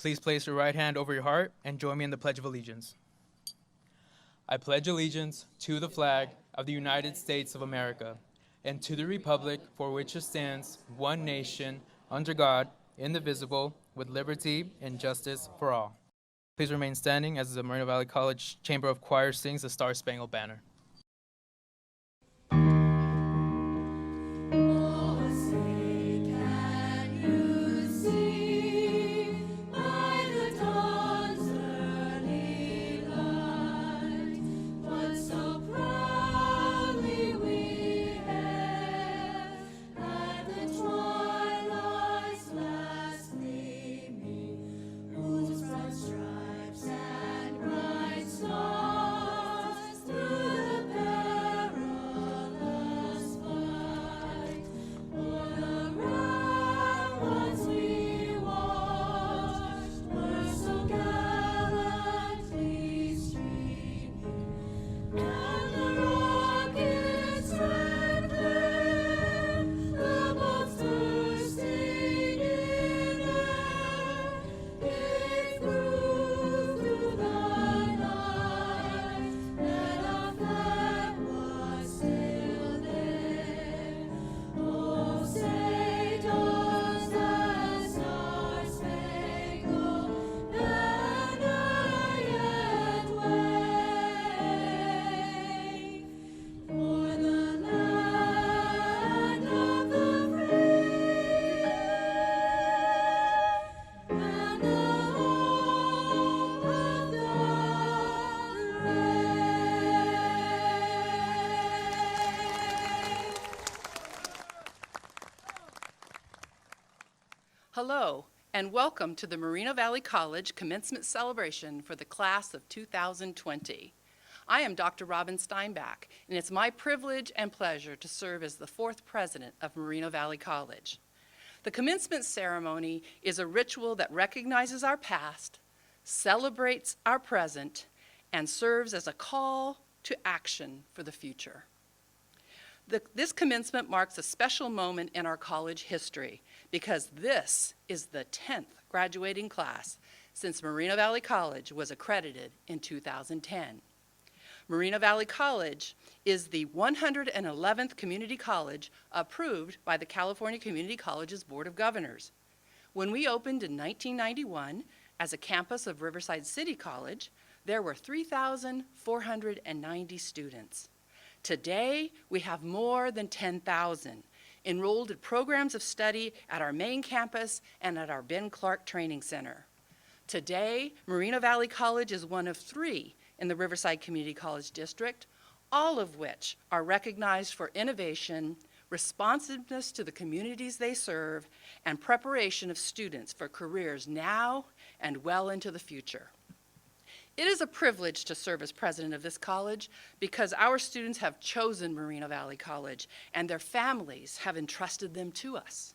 Please place your right hand over your heart and join me in the Pledge of Allegiance. I pledge allegiance to the flag of the United States of America and to the republic for which it stands, one nation, under God, indivisible, with liberty and justice for all. Please remain standing as the Moreno Valley College Chamber of Choir sings the Star Spangled Banner. Hello, and welcome to the Moreno Valley College Commencement Celebration for the Class of 2020. I am Dr. Robin Steinbach, and it's my privilege and pleasure to serve as the fourth president of Moreno Valley College. The commencement ceremony is a ritual that recognizes our past, celebrates our present, and serves as a call to action for the future. This commencement marks a special moment in our college history because this is the 10th graduating class since Moreno Valley College was accredited in 2010. Moreno Valley College is the 111th community college approved by the California Community Colleges Board of Governors. When we opened in 1991 as a campus of Riverside City College, there were 3,490 students. Today, we have more than 10,000 enrolled in programs of study at our main campus and at our Ben Clark Training Center. Today, Moreno Valley College is one of 3 in the Riverside Community College District, all of which are recognized for innovation, responsiveness to the communities they serve, and preparation of students for careers now and well into the future. It is a privilege to serve as president of this college because our students have chosen Moreno Valley College and their families have entrusted them to us.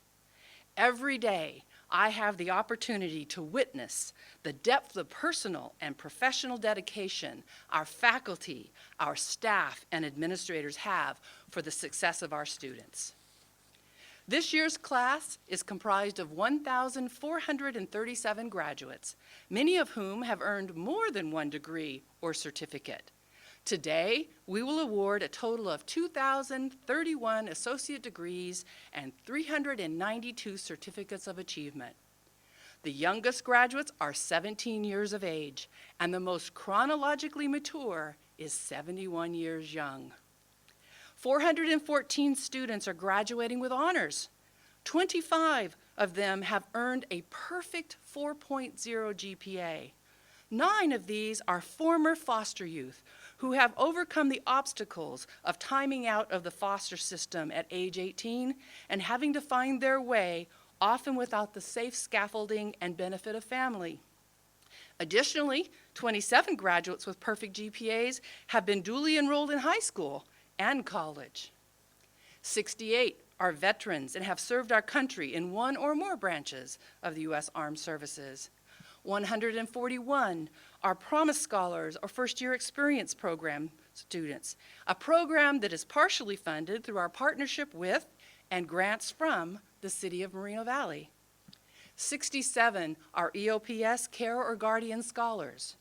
Every day, I have the opportunity to witness the depth of personal and professional dedication our faculty, our staff, and administrators have for the success of our students. This year's class is comprised of 1,437 graduates, many of whom have earned more than 1 degree or certificate. Today, we will award a total of 2,031 associate degrees and 392 certificates of achievement. The youngest graduates are 17 years of age, and the most chronologically mature is 71 years young. 414 students are graduating with honors. 25 of them have earned a perfect 4.0 GPA. 9 of these are former foster youth who have overcome the obstacles of timing out of the foster system at age 18 and having to find their way, often without the safe scaffolding and benefit of family. Additionally, 27 graduates with perfect GPAs have been duly enrolled in high school and college. 68 are veterans and have served our country in one or more branches of the U.S. Armed Services. 141 are Promise Scholars or First Year Experience Program students, a program that is partially funded through our partnership with and grants from the City of Moreno Valley. 67 are EOPS Care or Guardian Scholars.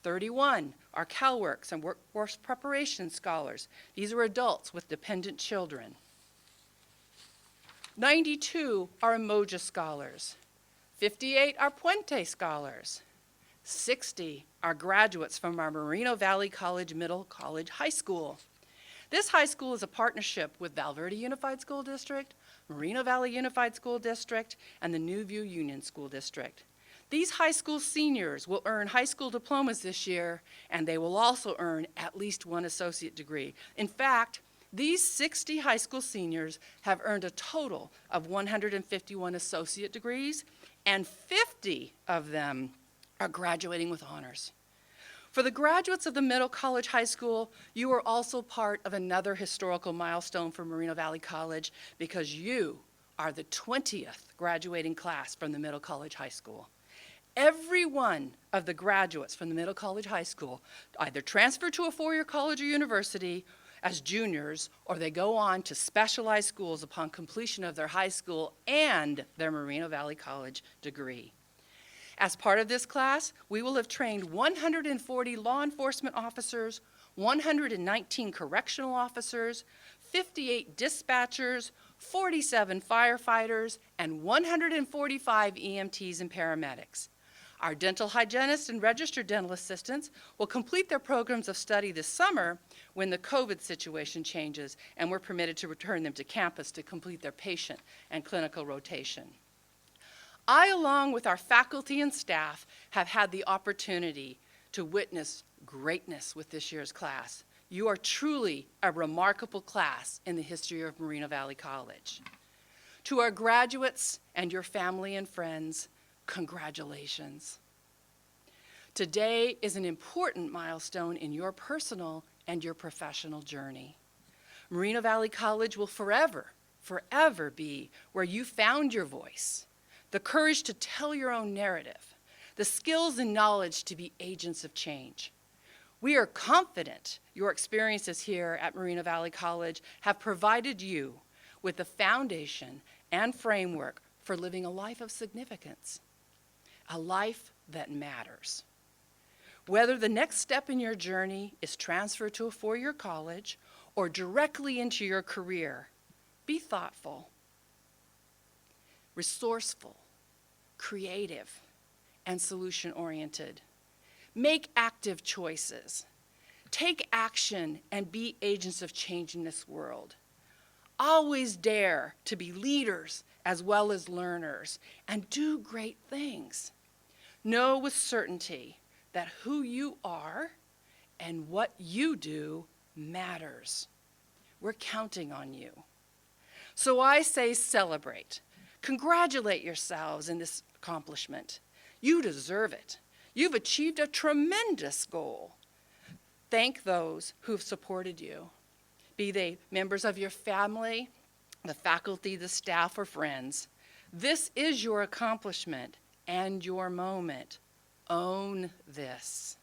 31 are CalWORKs and Workforce Preparation Scholars. These are adults with dependent children. 92 are Umoja Scholars. 58 are Puente Scholars. 60 are graduates from our Moreno Valley College Middle College High School. This high school is a partnership with Valverde Unified School District, Moreno Valley Unified School District, and the New View Union School District. These high school seniors will earn high school diplomas this year, and they will also earn at least one associate degree. In fact, these 60 high school seniors have earned a total of 151 associate degrees, and 50 of them are graduating with honors. For the graduates of the Middle College High School, you are also part of another historical milestone for Moreno Valley College because you are the 20th graduating class from the Middle College High School. Every one of the graduates from the Middle College High School either transfer to a four-year college or university as juniors, or they go on to specialized schools upon completion of their high school and their Moreno Valley College degree. As part of this class, we will have trained 140 law enforcement officers, 119 correctional officers, 58 dispatchers, 47 firefighters, and 145 EMTs and paramedics. Our dental hygienists and registered dental assistants will complete their programs of study this summer when the COVID situation changes and we're permitted to return them to campus to complete their patient and clinical rotation. I, along with our faculty and staff, have had the opportunity to witness greatness with this year's class. You are truly a remarkable class in the history of Moreno Valley College. To our graduates and your family and friends, congratulations. Today is an important milestone in your personal and your professional journey. Moreno Valley College will forever be where you found your voice, the courage to tell your own narrative, the skills and knowledge to be agents of change. We are confident your experiences here at Moreno Valley College have provided you with the foundation and framework for living a life of significance, a life that matters. Whether the next step in your journey is transfer to a four-year college or directly into your career, be thoughtful, resourceful, creative, and solution-oriented. Make active choices. Take action and be agents of change in this world. Always dare to be leaders as well as learners and do great things. Know with certainty that who you are and what you do matters. We're counting on you. So I say celebrate. Congratulate yourselves in this accomplishment. You deserve it. You've achieved a tremendous goal. Thank those who've supported you, be they members of your family, the faculty, the staff, or friends. This is your accomplishment and your moment. Own this.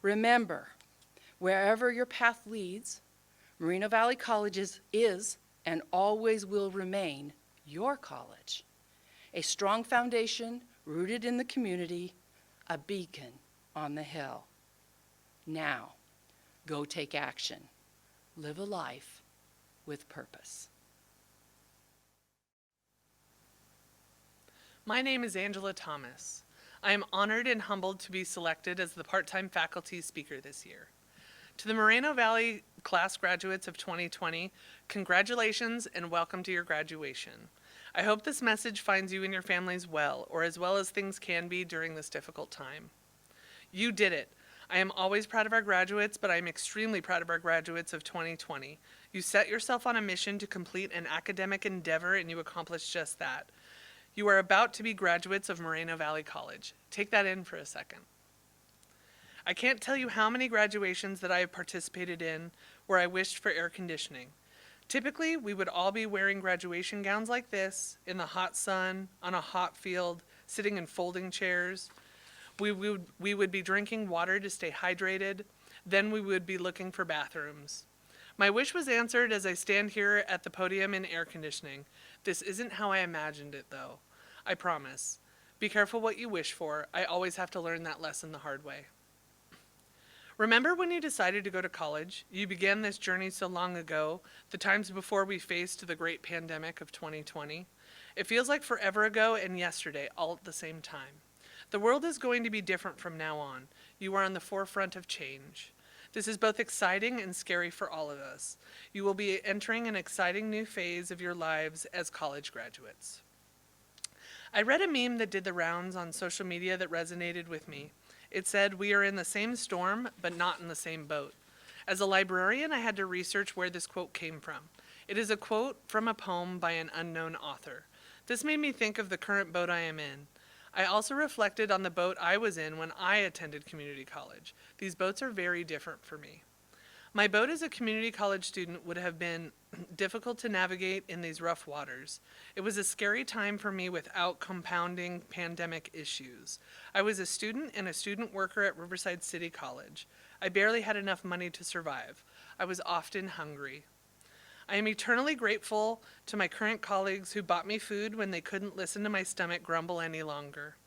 Remember, wherever your path leads, Moreno Valley College is and always will remain your college. A strong foundation rooted in the community, a beacon on the hill. Now, go take action. Live a life with purpose. My name is Angela Thomas. I am honored and humbled to be selected as the part-time faculty speaker this year. To the Moreno Valley class graduates of 2020, congratulations and welcome to your graduation. I hope this message finds you and your families well, or as well as things can be during this difficult time. You did it. I am always proud of our graduates, but I am extremely proud of our graduates of 2020. You set yourself on a mission to complete an academic endeavor and you accomplished just that. You are about to be graduates of Moreno Valley College. Take that in for a second. I can't tell you how many graduations that I have participated in where I wished for air conditioning. Typically, we would all be wearing graduation gowns like this, in the hot sun, on a hot field, sitting in folding chairs. We would be drinking water to stay hydrated. Then we would be looking for bathrooms. My wish was answered as I stand here at the podium in air conditioning. This isn't how I imagined it, though. I promise. Be careful what you wish for. I always have to learn that lesson the hard way. Remember when you decided to go to college? You began this journey so long ago, the times before we faced the great pandemic of 2020. It feels like forever ago and yesterday, all at the same time. The world is going to be different from now on. You are on the forefront of change. This is both exciting and scary for all of us. You will be entering an exciting new phase of your lives as college graduates. I read a meme that did the rounds on social media that resonated with me. It said, "We are in the same storm, but not in the same boat." As a librarian, I had to research where this quote came from. It is a quote from a poem by an unknown author. This made me think of the current boat I am in. I also reflected on the boat I was in when I attended community college. These boats are very different for me. My boat as a community college student would have been difficult to navigate in these rough waters. It was a scary time for me without compounding pandemic issues. I was a student and a student worker at Riverside City College. I barely had enough money to survive. I was often hungry. I am eternally grateful to my current colleagues who bought me food when they couldn't listen to my stomach grumble any longer.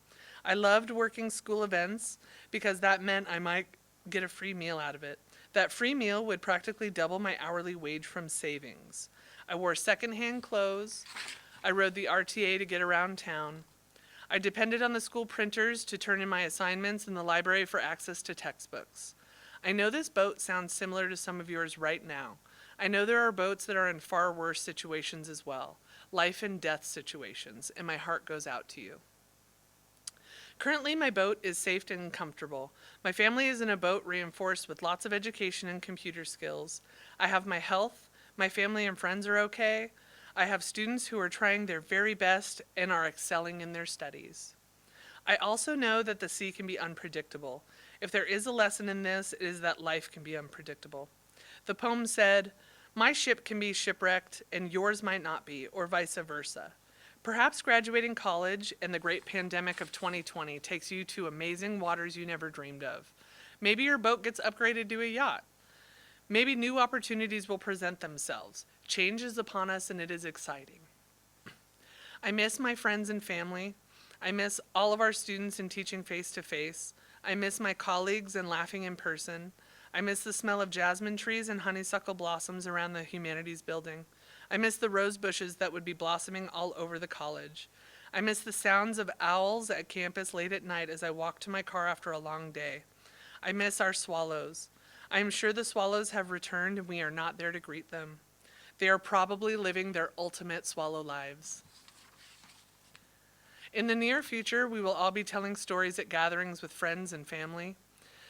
I loved working school events because that meant I might get a free meal out of it. That free meal would practically double my hourly wage from savings. I wore secondhand clothes. I rode the RTA to get around town. I depended on the school printers to turn in my assignments and the library for access to textbooks. I know this boat sounds similar to some of yours right now. I know there are boats that are in far worse situations as well, life and death situations, and my heart goes out to you. Currently, my boat is safe and comfortable. My family is in a boat reinforced with lots of education and computer skills. I have my health, my family and friends are okay. I have students who are trying their very best and are excelling in their studies. I also know that the sea can be unpredictable. If there is a lesson in this, it is that life can be unpredictable. The poem said, "My ship can be shipwrecked and yours might not be, or vice versa." Perhaps graduating college and the great pandemic of 2020 takes you to amazing waters you never dreamed of. Maybe your boat gets upgraded to a yacht. Maybe new opportunities will present themselves. Change is upon us and it is exciting. I miss my friends and family. I miss all of our students and teaching face to face. I miss my colleagues and laughing in person. I miss the smell of jasmine trees and honeysuckle blossoms around the humanities building. I miss the rose bushes that would be blossoming all over the college. I miss the sounds of owls at campus late at night as I walk to my car after a long day. I miss our swallows. I am sure the swallows have returned and we are not there to greet them. They are probably living their ultimate swallow lives. In the near future, we will all be telling stories at gatherings with friends and family.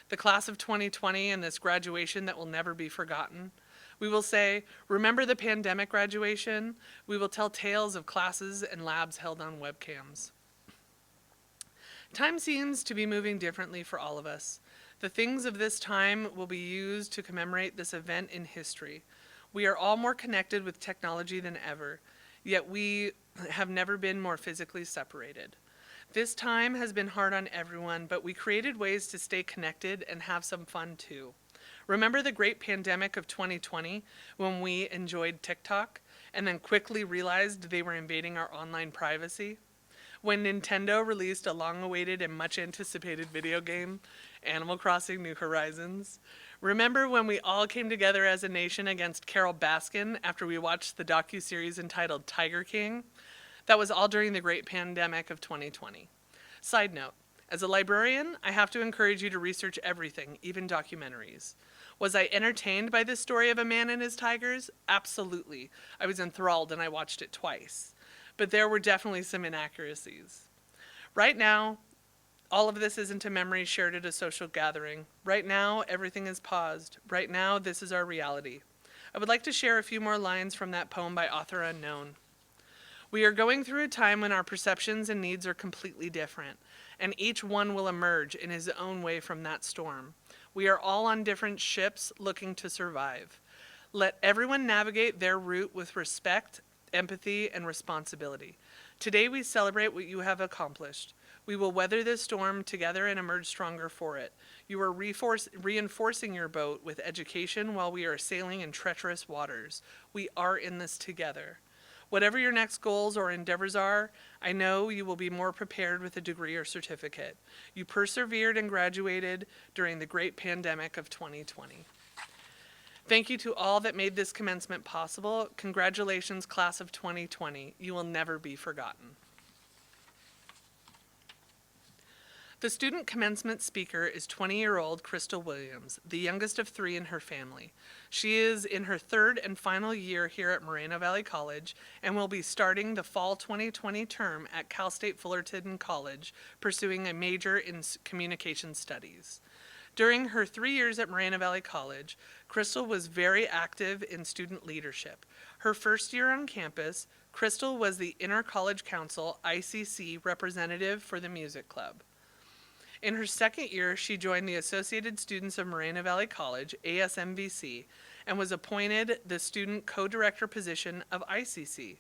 The class of 2020 and this graduation that will never be forgotten. We will say, remember the pandemic graduation? We will tell tales of classes and labs held on webcams. Time seems to be moving differently for all of us. The things of this time will be used to commemorate this event in history. We are all more connected with technology than ever, yet we have never been more physically separated. This time has been hard on everyone, but we created ways to stay connected and have some fun too. Remember the great pandemic of 2020 when we enjoyed TikTok and then quickly realized they were invading our online privacy? When Nintendo released a long-awaited and much-anticipated video game, Animal Crossing: New Horizons? Remember when we all came together as a nation against Carole Baskin after we watched the docuseries entitled Tiger King? That was all during the great pandemic of 2020. Side note, as a librarian, I have to encourage you to research everything, even documentaries. Was I entertained by this story of a man and his tigers? Absolutely. I was enthralled and I watched it twice. But there were definitely some inaccuracies. Right now, all of this isn't a memory shared at a social gathering. Right now, everything is paused. Right now, this is our reality. I would like to share a few more lines from that poem by author unknown. We are going through a time when our perceptions and needs are completely different, and each one will emerge in his own way from that storm. We are all on different ships looking to survive. Let everyone navigate their route with respect, empathy, and responsibility. Today we celebrate what you have accomplished. We will weather this storm together and emerge stronger for it. You are reinforcing your boat with education while we are sailing in treacherous waters. We are in this together. Whatever your next goals or endeavors are, I know you will be more prepared with a degree or certificate. You persevered and graduated during the great pandemic of 2020. Thank you to all that made this commencement possible. Congratulations, class of 2020. You will never be forgotten. The student commencement speaker is 20-year-old Crystal Williams, the youngest of 3 in her family. She is in her 3rd and final year here at Moreno Valley College and will be starting the fall 2020 term at Cal State Fullerton College, pursuing a major in communication studies. During her 3 years at Moreno Valley College, Crystal was very active in student leadership. Her first year on campus, Crystal was the Inter-College Council ICC representative for the music club. In her 2nd year, she joined the Associated Students of Moreno Valley College, ASMVC, and was appointed the student co-director position of ICC.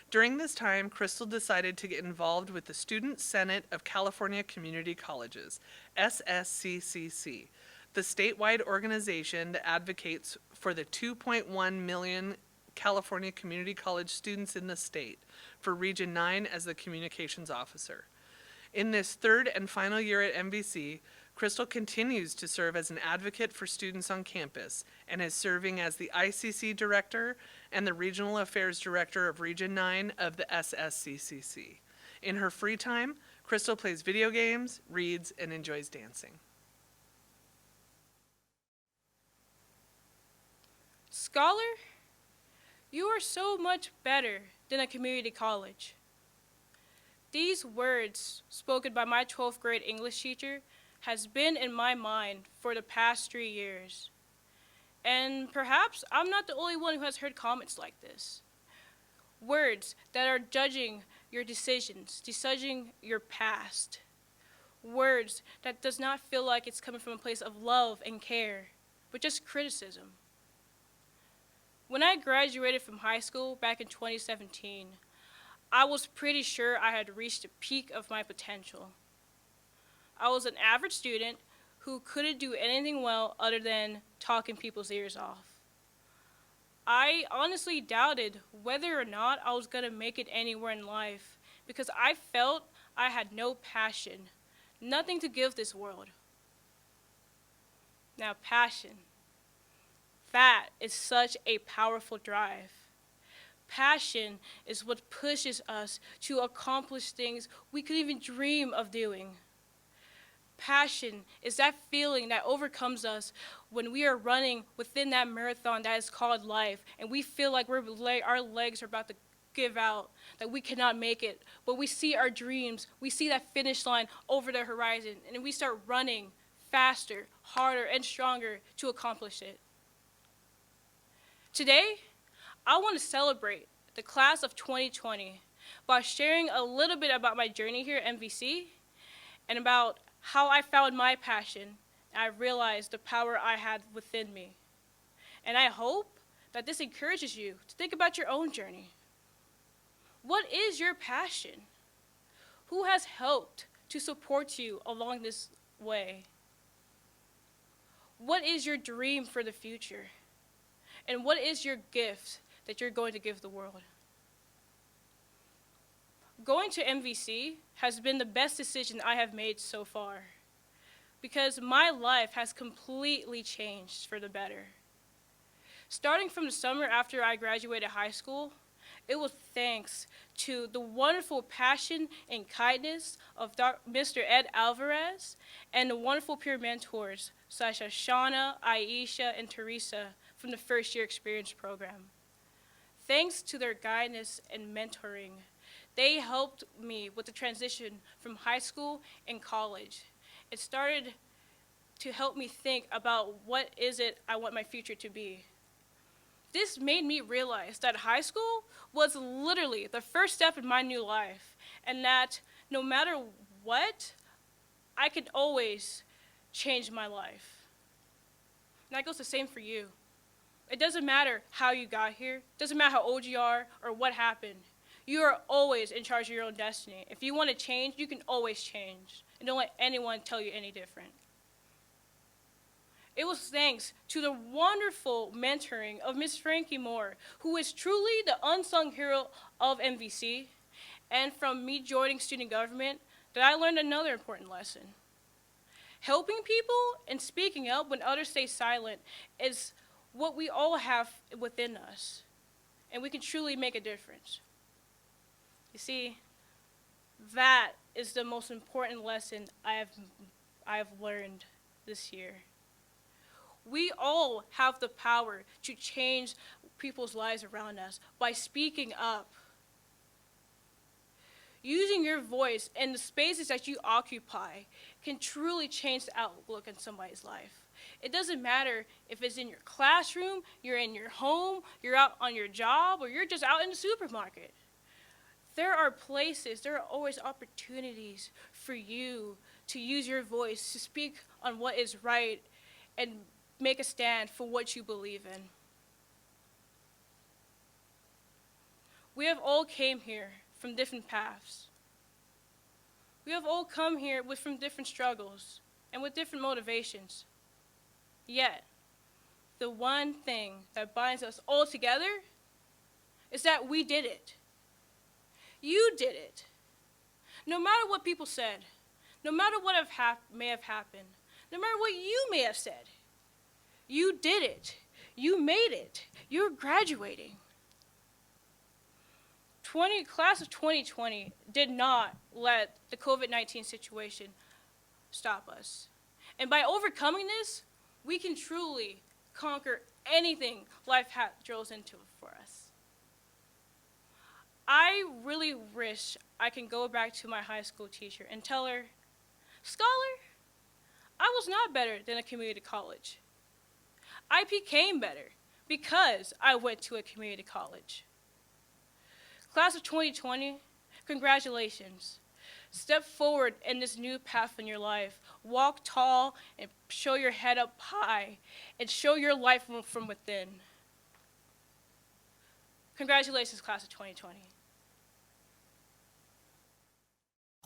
During this time, Crystal decided to get involved with the Student Senate of California Community Colleges, SSCCC, the statewide organization that advocates for the 2.1 million California community college students in the state, for Region 9 as the communications officer. In this 3rd and final year at MVC, Crystal continues to serve as an advocate for students on campus and is serving as the ICC Director and the Regional Affairs Director of Region 9 of the SSCCC. In her free time, Crystal plays video games, reads, and enjoys dancing. Scholar, you are so much better than a community college. These words, spoken by my 12th grade English teacher, has been in my mind for the past 3 years. And perhaps I'm not the only one who has heard comments like this. Words that are judging your decisions, judging your past. Words that does not feel like it's coming from a place of love and care, but just criticism. When I graduated from high school back in 2017, I was pretty sure I had reached the peak of my potential. I was an average student who couldn't do anything well other than talking people's ears off. I honestly doubted whether or not I was going to make it anywhere in life because I felt I had no passion, nothing to give this world. Now, passion, that is such a powerful drive. Passion is what pushes us to accomplish things we could even dream of doing. Passion is that feeling that overcomes us when we are running within that marathon that is called life, and we feel like our legs are about to give out, that we cannot make it, but we see our dreams, we see that finish line over the horizon, and we start running faster, harder, and stronger to accomplish it. Today, I want to celebrate the class of 2020 by sharing a little bit about my journey here at MVC and about how I found my passion and I realized the power I had within me. And I hope that this encourages you to think about your own journey. What is your passion? Who has helped to support you along this way? What is your dream for the future? And what is your gift that you're going to give the world? Going to MVC has been the best decision I have made so far because my life has completely changed for the better. Starting from the summer after I graduated high school, it was thanks to the wonderful passion and kindness of Mr. Ed Alvarez and the wonderful peer mentors such as Shauna, Aisha, and Teresa from the first year experience program. Thanks to their guidance and mentoring, they helped me with the transition from high school and college. It started to help me think about what is it I want my future to be. This made me realize that high school was literally the first step in my new life, and that no matter what, I could always change my life. And that goes the same for you. It doesn't matter how you got here, it doesn't matter how old you are or what happened. You are always in charge of your own destiny. If you want to change, you can always change. And don't let anyone tell you any different. It was thanks to the wonderful mentoring of Miss Frankie Moore, who is truly the unsung hero of MVC, and from me joining student government, that I learned another important lesson. Helping people and speaking up when others stay silent is what we all have within us, and we can truly make a difference. You see, that is the most important lesson I have learned this year. We all have the power to change people's lives around us by speaking up. Using your voice and the spaces that you occupy can truly change the outlook in somebody's life. It doesn't matter if it's in your classroom, you're in your home, you're out on your job, or you're just out in the supermarket. There are places, there are always opportunities for you to use your voice to speak on what is right and make a stand for what you believe in. We have all came here from different paths. We have all come here from different struggles and with different motivations. Yet, the one thing that binds us all together is that we did it. You did it. No matter what people said, no matter what may have happened, no matter what you may have said, you did it. You made it. You're graduating. Class of 2020 did not let the COVID-19 situation stop us. And by overcoming this, we can truly conquer anything life throws into for us. I really wish I can go back to my high school teacher and tell her, Scholar, I was not better than a community college. I became better because I went to a community college. Class of 2020, congratulations. Step forward in this new path in your life. Walk tall and show your head up high and show your life from within. Congratulations, class of 2020.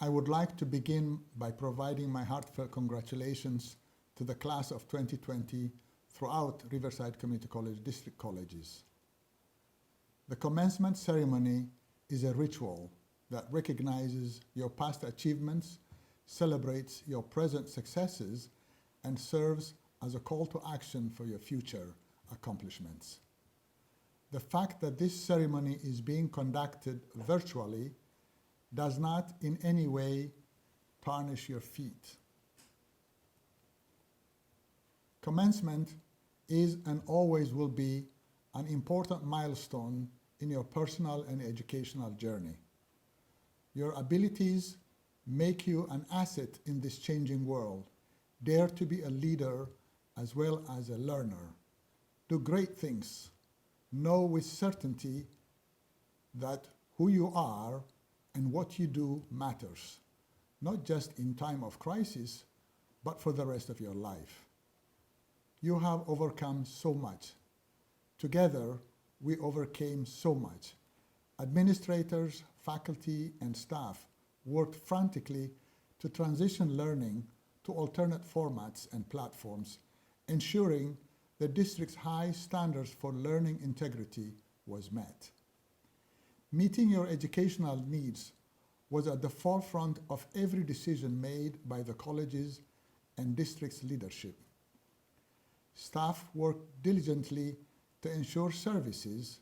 I would like to begin by providing my heartfelt congratulations to the class of 2020 throughout Riverside Community College district colleges. The commencement ceremony is a ritual that recognizes your past achievements, celebrates your present successes, and serves as a call to action for your future accomplishments. The fact that this ceremony is being conducted virtually does not in any way tarnish your feat. Commencement is and always will be an important milestone in your personal and educational journey. Your abilities make you an asset in this changing world. Dare to be a leader as well as a learner. Do great things. Know with certainty that who you are and what you do matters, not just in time of crisis, but for the rest of your life. You have overcome so much. Together, we overcame so much. Administrators, faculty, and staff worked frantically to transition learning to alternate formats and platforms, ensuring the district's high standards for learning integrity was met. Meeting your educational needs was at the forefront of every decision made by the colleges and district's leadership. Staff worked diligently to ensure services,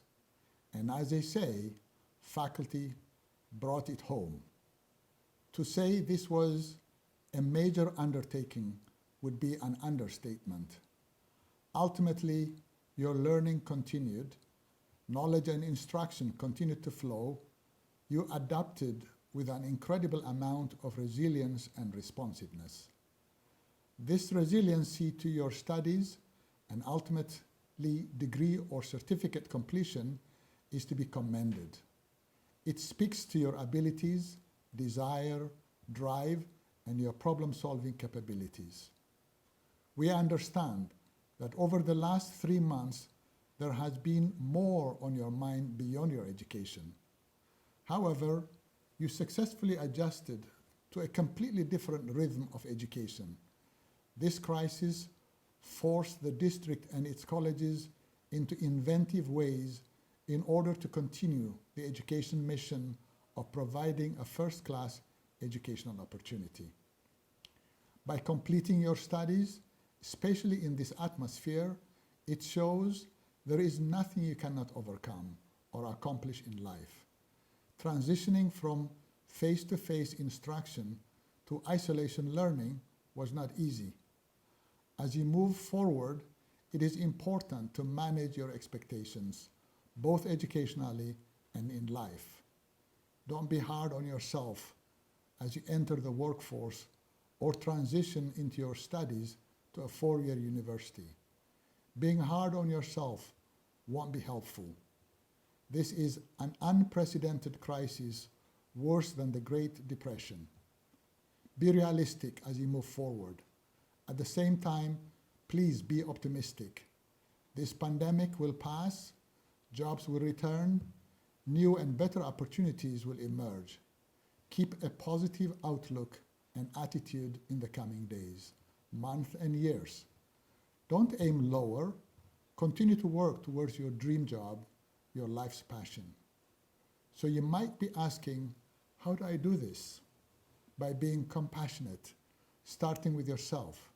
and as they say, faculty brought it home. To say this was a major undertaking would be an understatement. Ultimately, your learning continued, knowledge and instruction continued to flow. You adapted with an incredible amount of resilience and responsiveness. This resiliency to your studies and ultimately degree or certificate completion is to be commended. It speaks to your abilities, desire, drive, and your problem-solving capabilities. We understand that over the last 3 months, there has been more on your mind beyond your education. However, you successfully adjusted to a completely different rhythm of education. This crisis force the district and its colleges into inventive ways in order to continue the education mission of providing a first-class educational opportunity. By completing your studies, especially in this atmosphere, it shows there is nothing you cannot overcome or accomplish in life. Transitioning from face-to-face instruction to isolation learning was not easy. As you move forward, it is important to manage your expectations, both educationally and in life. Don't be hard on yourself as you enter the workforce or transition into your studies to a four-year university. Being hard on yourself won't be helpful. This is an unprecedented crisis, worse than the Great Depression. Be realistic as you move forward. At the same time, please be optimistic. This pandemic will pass, jobs will return, new and better opportunities will emerge. Keep a positive outlook and attitude in the coming days, months, and years. Don't aim lower. Continue to work towards your dream job, your life's passion. So you might be asking, how do I do this? By being compassionate, starting with yourself.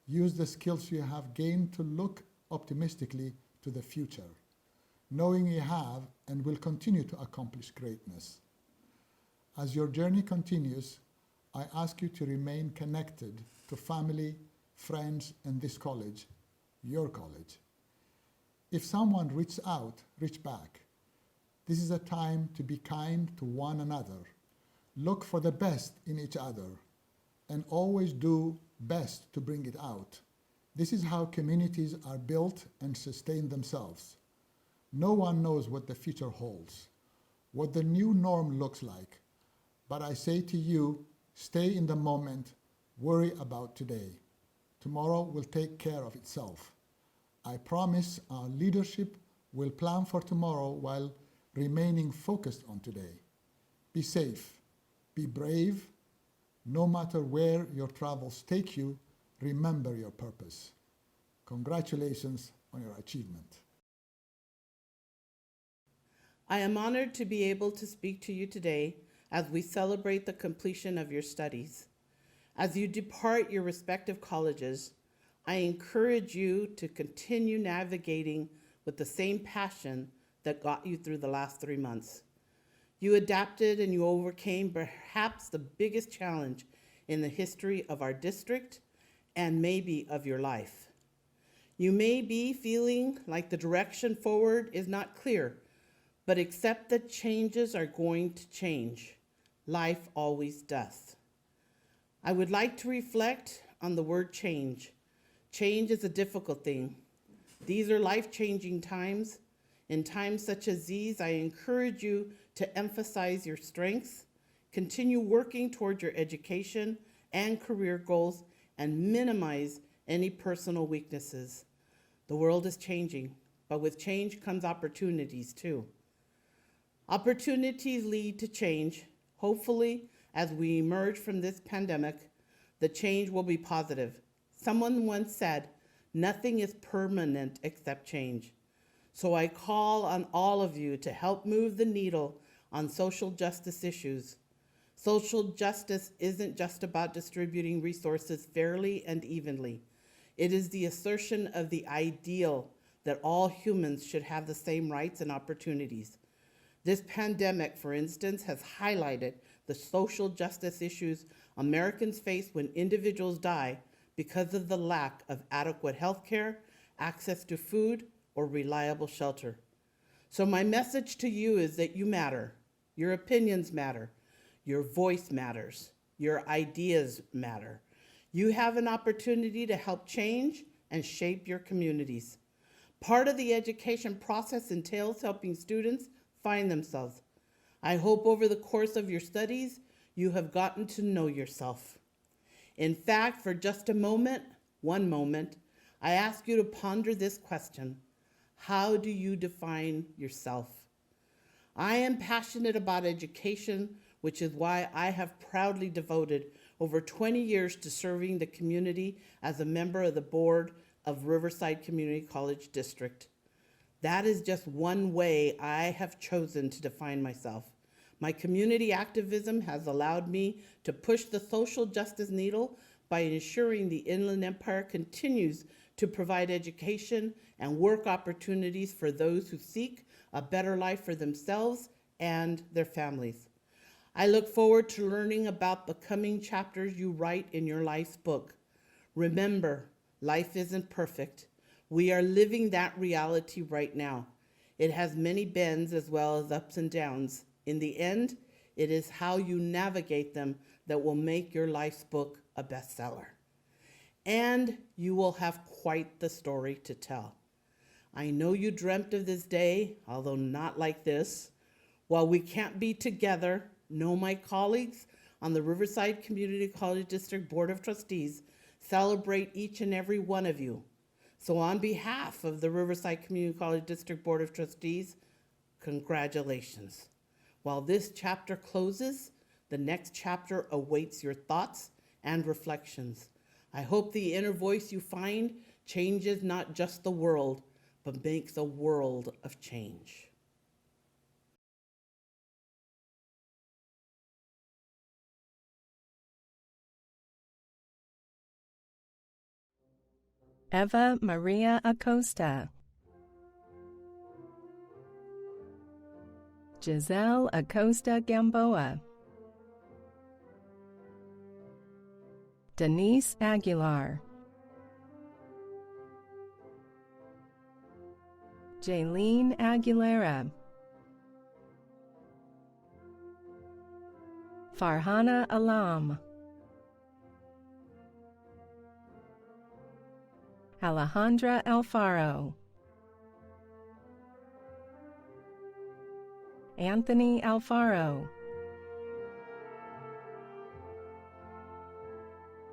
Use the skills you have gained to look optimistically to the future, knowing you have and will continue to accomplish greatness. As your journey continues, I ask you to remain connected to family, friends, and this college, your college. If someone reaches out, reach back. This is a time to be kind to one another. Look for the best in each other and always do best to bring it out. This is how communities are built and sustain themselves. No one knows what the future holds, what the new norm looks like. But I say to you, stay in the moment, worry about today. Tomorrow will take care of itself. I promise our leadership will plan for tomorrow while remaining focused on today. Be safe, be brave. No matter where your travels take you, remember your purpose. Congratulations on your achievement. I am honored to be able to speak to you today as we celebrate the completion of your studies. As you depart your respective colleges, I encourage you to continue navigating with the same passion that got you through the last 3 months. You adapted and you overcame perhaps the biggest challenge in the history of our district and maybe of your life. You may be feeling like the direction forward is not clear, but accept that changes are going to change. Life always does. I would like to reflect on the word change. Change is a difficult thing. These are life-changing times. In times such as these, I encourage you to emphasize your strengths, continue working toward your education and career goals, and minimize any personal weaknesses. The world is changing, but with change comes opportunities too. Opportunities lead to change. Hopefully, as we emerge from this pandemic, the change will be positive. Someone once said, nothing is permanent except change. So I call on all of you to help move the needle on social justice issues. Social justice isn't just about distributing resources fairly and evenly. It is the assertion of the ideal that all humans should have the same rights and opportunities. This pandemic, for instance, has highlighted the social justice issues Americans face when individuals die because of the lack of adequate health care, access to food, or reliable shelter. So my message to you is that you matter. Your opinions matter. Your voice matters. Your ideas matter. You have an opportunity to help change and shape your communities. Part of the education process entails helping students find themselves. I hope over the course of your studies, you have gotten to know yourself. In fact, for just a moment, one moment, I ask you to ponder this question. How do you define yourself? I am passionate about education, which is why I have proudly devoted over 20 years to serving the community as a member of the board of Riverside Community College District. That is just one way I have chosen to define myself. My community activism has allowed me to push the social justice needle by ensuring the Inland Empire continues to provide education and work opportunities for those who seek a better life for themselves and their families. I look forward to learning about the coming chapters you write in your life's book. Remember, life isn't perfect. We are living that reality right now. It has many bends as well as ups and downs. In the end, it is how you navigate them that will make your life's book a bestseller. And you will have quite the story to tell. I know you dreamt of this day, although not like this. While we can't be together, know my colleagues on the Riverside Community College District Board of Trustees celebrate each and every one of you. So on behalf of the Riverside Community College District Board of Trustees, congratulations. While this chapter closes, the next chapter awaits your thoughts and reflections. I hope the inner voice you find changes not just the world, but makes a world of change. Eva Maria Acosta. Giselle Acosta Gamboa. Denise Aguilar. Jaylene Aguilera. Farhana Alam. Alejandra Alfaro. Anthony Alfaro.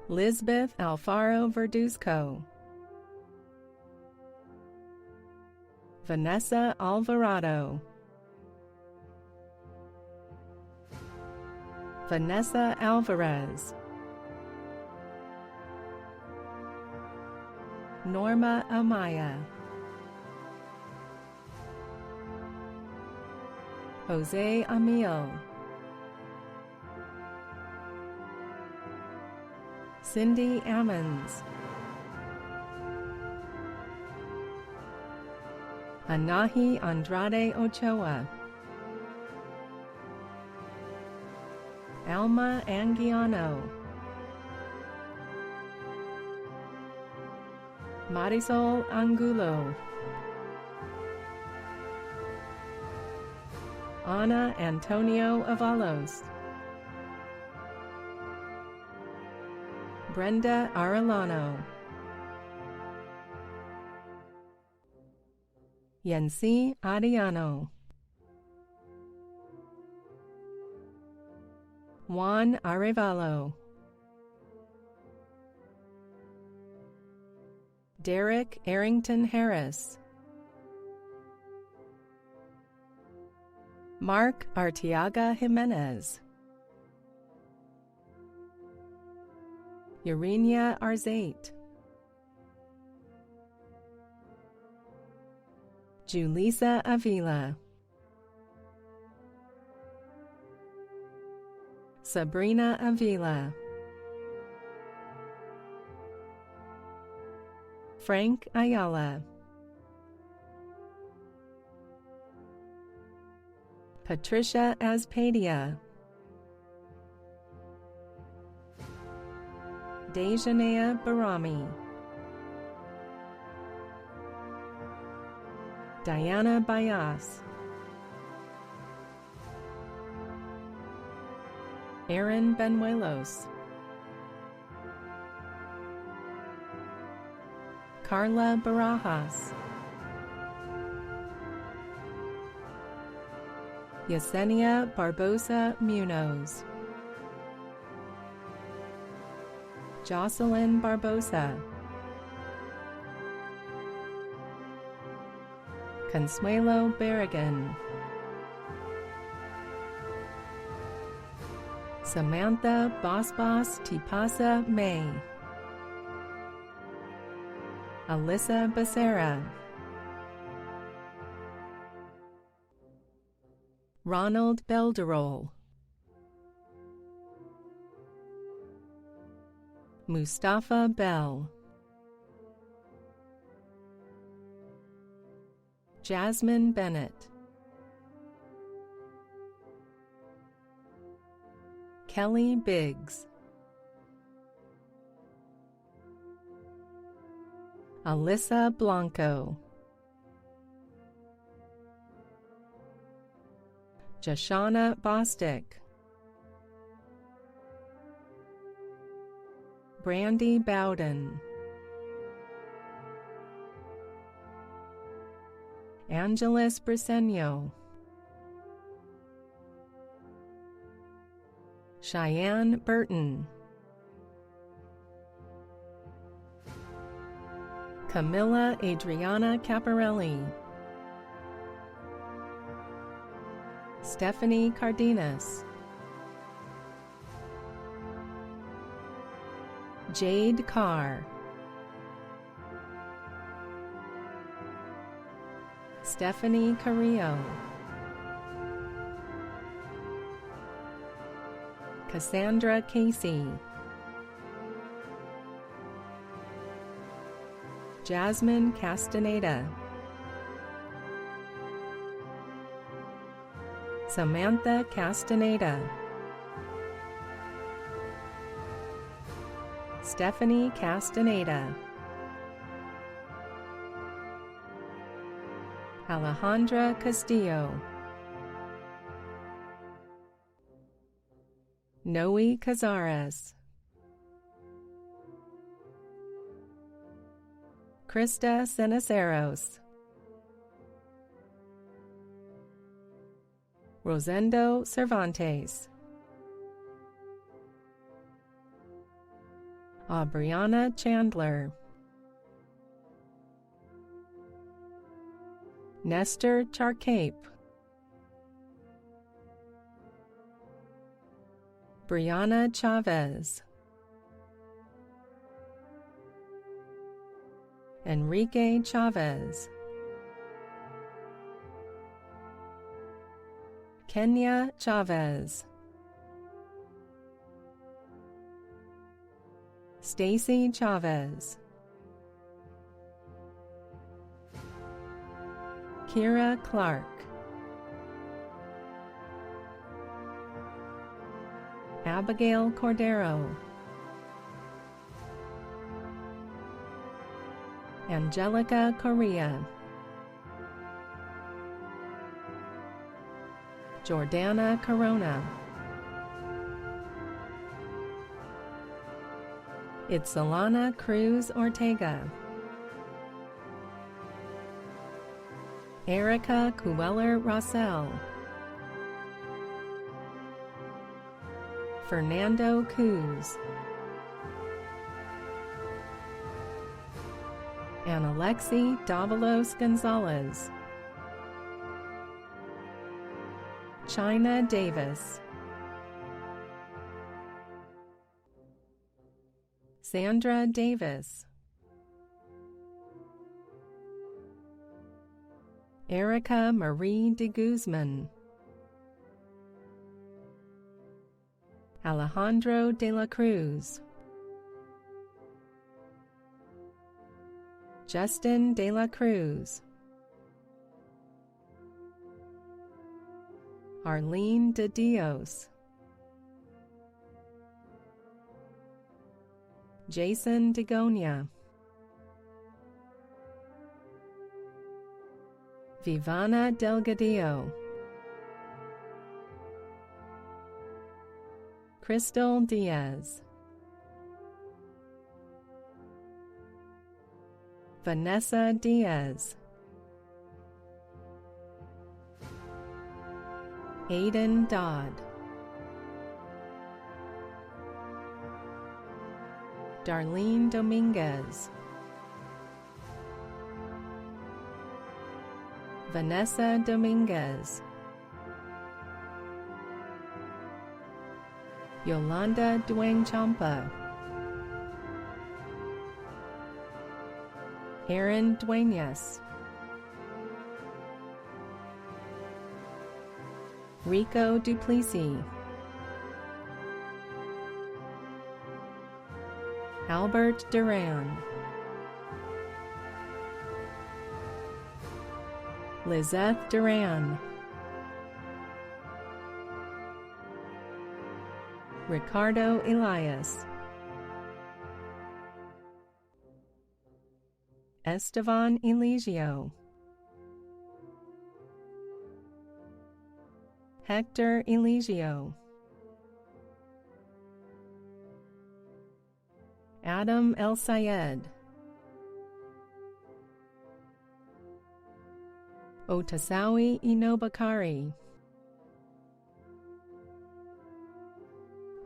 Lisbeth Alfaro Verduzco. Vanessa Alvarado. Vanessa Alvarez. Norma Amaya. Jose Amil. Cindy Ammons. Anahi Andrade Ochoa. Alma Anguiano. Marisol Angulo. Ana Antonio Avalos. Brenda Arellano. Yancy Adiano. Juan Arevalo. Derek Arrington Harris. Mark Arteaga Jimenez. Urenia Arzate. Julissa Avila. Sabrina Avila. Frank Ayala. Patricia Azpadia. Dejanea Barami. Diana Bayas. Aaron Benuelos. Carla Barajas. Yesenia Barbosa Munoz. Jocelyn Barbosa. Consuelo Berrigan. Samantha Bosbos Tipasa May. Alyssa Becerra, Ronald Belderol, Mustafa Bell, Jasmine Bennett, Kelly Biggs, Alyssa Blanco, Jashana Bostic, Brandy Bowden, Angeles Briseño, Cheyenne Burton, Camilla Adriana Caparelli, Stephanie Cardenas, Jade Carr, Stephanie Carrillo, Cassandra Casey, Jasmine Castaneda, Samantha Castaneda, Stephanie Castaneda, Alejandra Castillo, Noe Cazares, Krista Cenaceros, Rosendo Cervantes, Aubriana Chandler, Nestor Charcape, Brianna Chavez, Enrique Chavez, Kenya Chavez, Stacy Chavez, Kira Clark, Abigail Cordero, Angelica Correa, Jordana Corona, Itzalana Cruz Ortega, Erica Cuellar Rossell, Fernando Cruz, and Alexi Davalos Gonzalez, China Davis, Sandra Davis, Erica Marie de Guzman, Alejandro de la Cruz, Justin de la Cruz, Arlene de Dios, Jason Degonia, Vivana Delgadillo, Crystal Diaz, Vanessa Diaz, Aiden Dodd, Darlene Dominguez, Vanessa Dominguez, Yolanda Dueng Champa, Aaron Duenas, Rico Duplessis, Albert Duran, Lizeth Duran, Ricardo Elias, Estevan Eligio, Hector Eligio, Adam El Sayed, Otasawi Inobakari,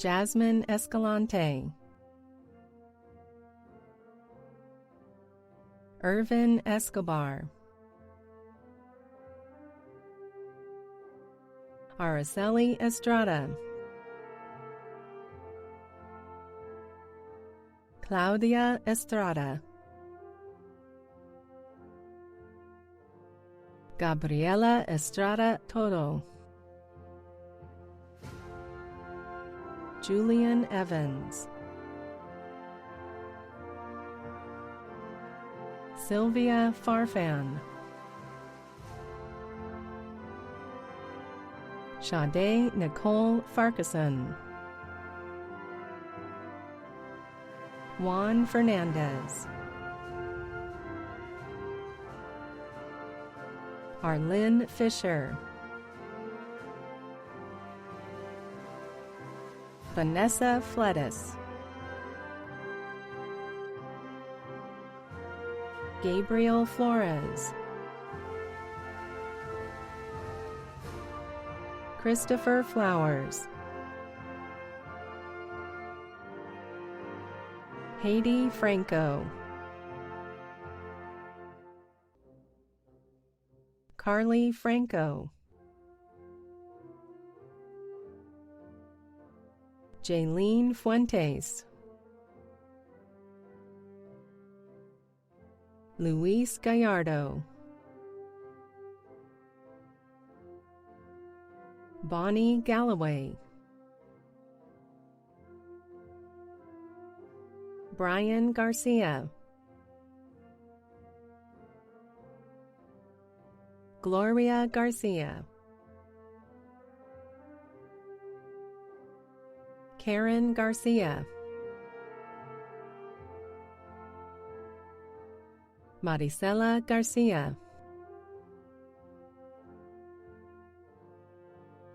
Jasmine Escalante, Irvin Escobar, Araceli Estrada, Claudia Estrada, Gabriela Estrada Todo, Julian Evans, Sylvia Farfan, Sade Nicole Farquharson, Juan Fernandez, Arlene Fisher, Vanessa Fletis, Gabriel Flores, Christopher Flowers, Haiti Franco, Carly Franco, Jaylene Fuentes, Luis Gallardo, Bonnie Galloway, Brian Garcia, Gloria Garcia, Karen Garcia, Maricela Garcia,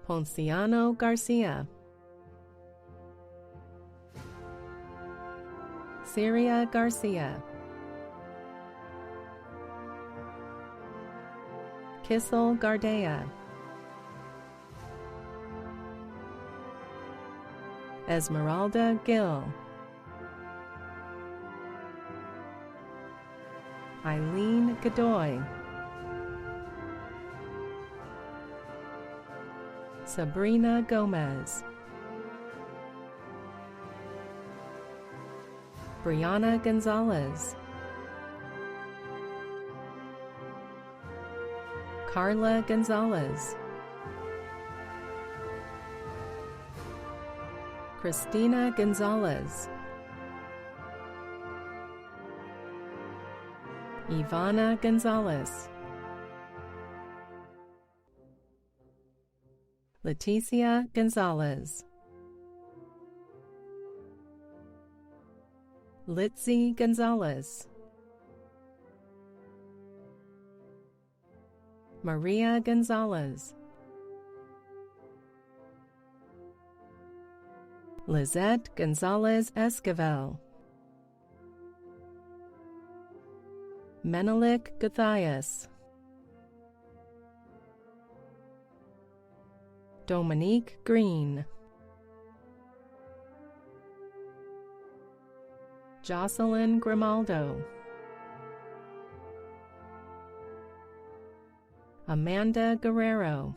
Ponciano Garcia, Syria Garcia, Kissel Gardea, Esmeralda Gill, Eileen Godoy, Sabrina Gomez, Brianna Gonzalez, Carla Gonzalez, Christina Gonzalez, Ivana Gonzalez, Leticia Gonzalez, Litzy Gonzalez, Maria Gonzalez, Lizette Gonzalez Esquivel, Menelik Guthias, Dominique Green, Jocelyn Grimaldo, Amanda Guerrero,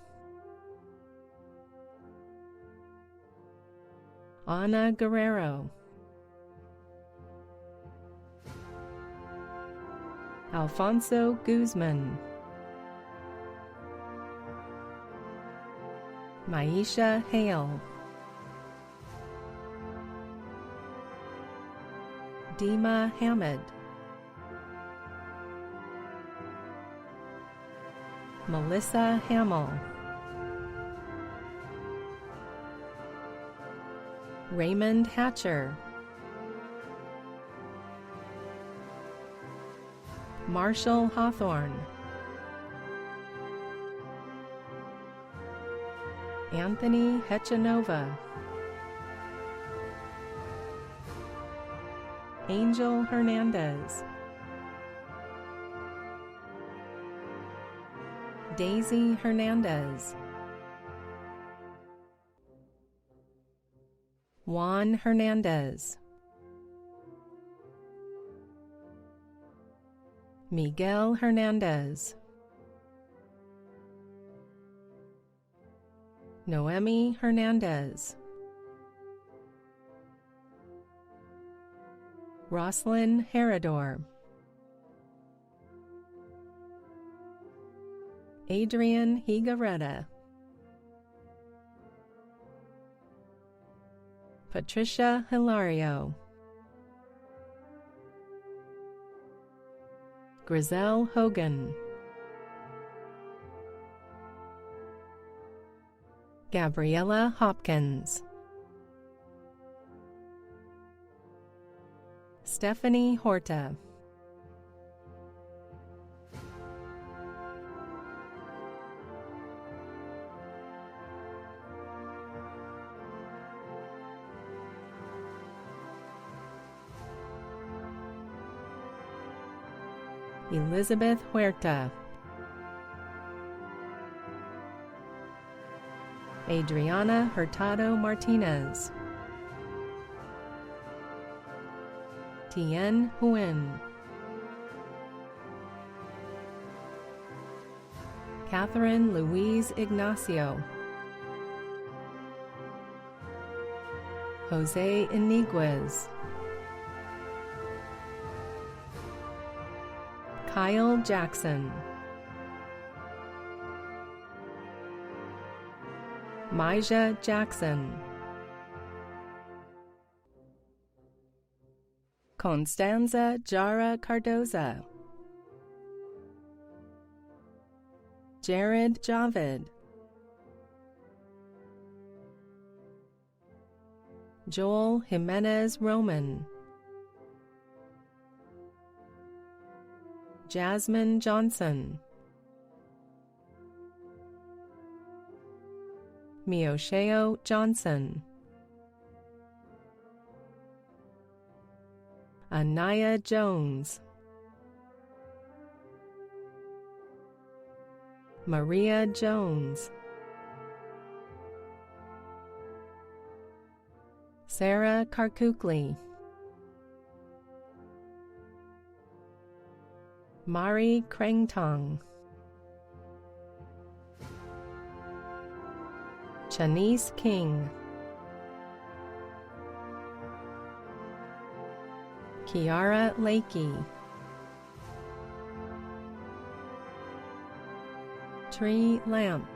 Ana Guerrero, Alfonso Guzman, Maisha Hale, Dima Hamid, Melissa Hamill, Raymond Hatcher, Marshall Hawthorne, Anthony Hechanova, Angel Hernandez, Daisy Hernandez, Juan Hernandez, Miguel Hernandez, Noemi Hernandez, Roslyn Herodor, Adrian Higaretta, Patricia Hilario, Griselle Hogan, Gabriella Hopkins, Stephanie Horta, Elizabeth Huerta, Adriana Hurtado Martinez, Tien Huynh, Catherine Louise Ignacio, Jose Iniguez, Kyle Jackson, Maija Jackson, Constanza Jara Cardoza, Jared Javed, Joel Jimenez Roman, Jasmine Johnson, Miosheo Johnson, Anaya Jones, Maria Jones, Sarah Karkukli, Mari Krengtong, Chanice King, Kiara Lakey, Tree Lamp,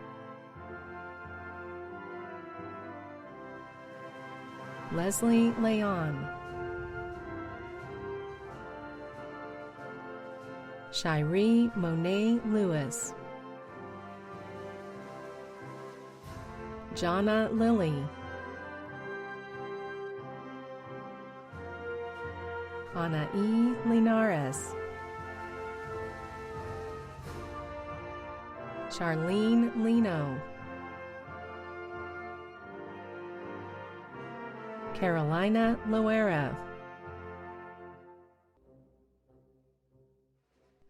Leslie Leon, Shiree Monet Lewis, Jonna Lilly, Ana E. Linares, Charlene Lino, Carolina Loera,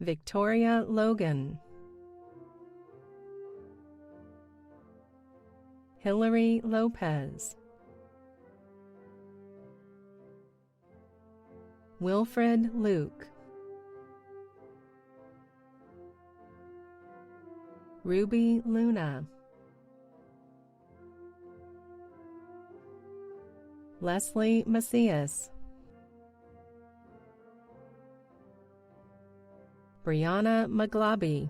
Victoria Logan, Hillary Lopez, Wilfred Luke, Ruby Luna, Leslie Macias, Brianna Maglabi,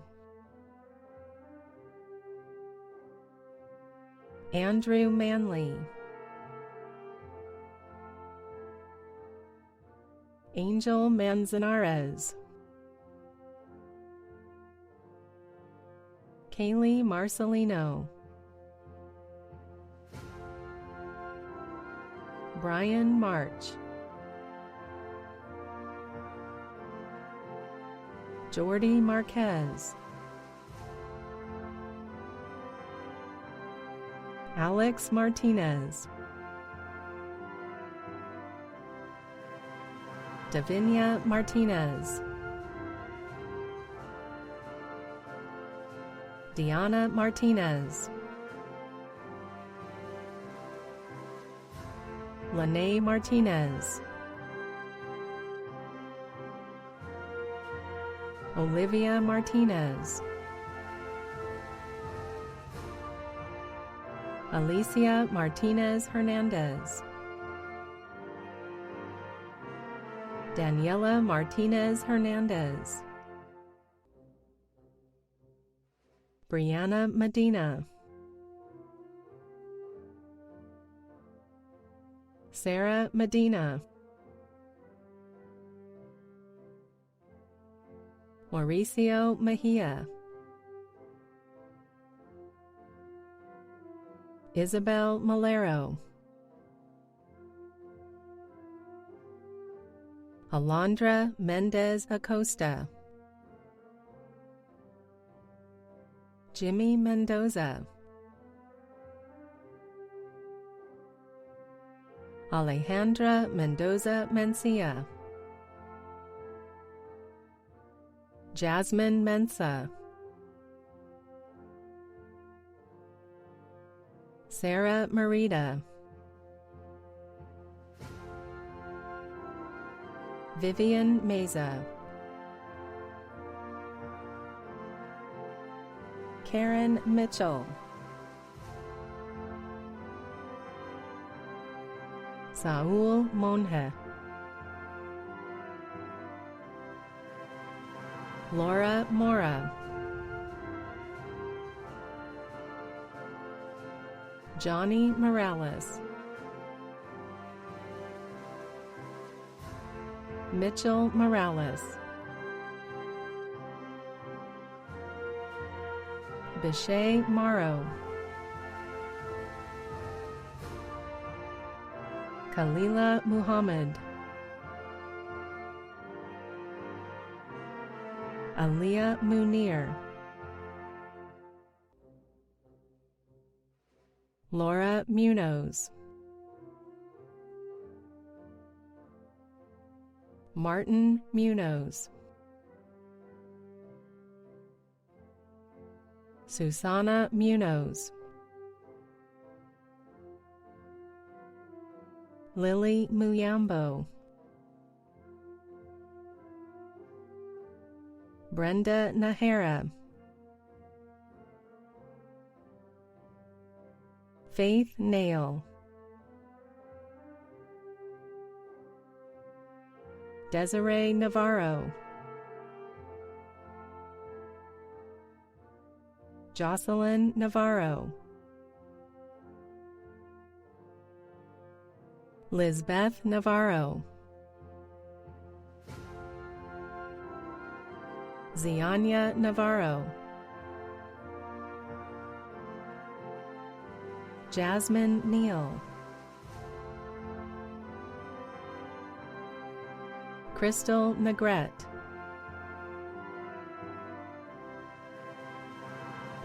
Andrew Manley, Angel Manzanares, Kaylee Marcelino, Brian March, Jordy Marquez, Alex Martinez, Davinia Martinez, Diana Martinez, Lene Martinez, Olivia Martinez, Alicia Martinez Hernandez, Daniela Martinez Hernandez, Brianna Medina, Sarah Medina, Mauricio Mejia, Isabel Malero, Alondra Mendez Acosta, Jimmy Mendoza, Alejandra Mendoza Mencia, Jasmine Mensa, Sarah Marita, Vivian Meza, Karen Mitchell, Saul Monje, Laura Mora, Johnny Morales, Mitchell Morales, Bishay Morrow, Khalila Muhammad, Aliyah Munir, Laura Munoz, Martin Munoz, Susana Munoz, Lily Muyambo, Brenda Nahara, Faith Nail, Desiree Navarro, Jocelyn Navarro, Lizbeth Navarro, Ziania Navarro, Jasmine Neal, Crystal Negrete,